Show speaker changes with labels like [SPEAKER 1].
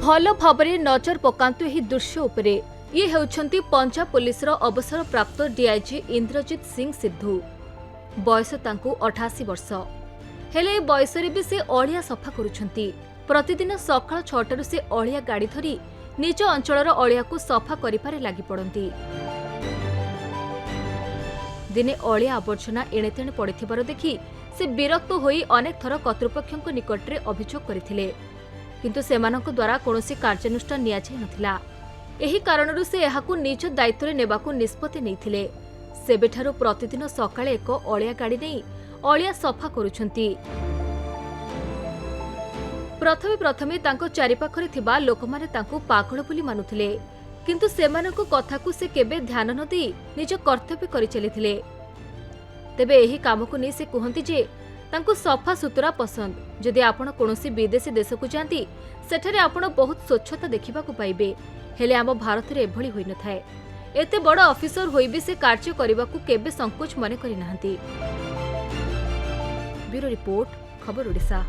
[SPEAKER 1] भल भाव नजर पकांतु एही दृश्य उपरे। ये हेउछंती पंजाब पुलिसर अवसरप्राप्त डीआईजी इंद्रजीत सिंह सिद्धू। बयस तांकु 88 वर्ष। हेले ए बयसरे भी से अलिया सफा करुछंती। प्रतिदिन सकाळ 6टारु से अलिया गाड़ी धरी निज अंचलर अलिया को सफा करिपारे लागि पड़ंती। दिने अलिया आवर्जना एणेतेणे पड़िथिबार देखि से विरक्त होई अनेक थर कर्तृपक्षक निकटरे अभियोग करथिले, किंतु सेमानक द्वारा कोनोसी कार्यानुष्ठान नियाजाई नथिला। एही कारणरू से एहाकु निज दायित्वरे नेबाकु निष्पत्ति नेइथिले। सेबेठारु प्रतिदिन सकाळे एक अलिया गाड़ी नेई अलिया सफा करुछंती। प्रथमे प्रथमे तांको चारिपाखरे थिबा लोकमाने तांको पागल बोली मानुथिले, किंतु सेमानक कथाकु से केबे ध्यान न देई निज कर्तव्य करि चलिथिले। तेबे एही कामकु नै से कहंती जे तांको सफा सुतरा पसंद। जदि आपण कोनोसी विदेशी देशकु जांती सेठारे आपण बहुत स्वच्छता देखिबाकु पाइबे, हेले आम भारत रे एभली होई न थाए। एते बड़ ऑफिसर होई भी से कार्य करिबाकु केबे संकोच मने करि नाहंती। ब्यूरो रिपोर्ट, खबर ओडिशा।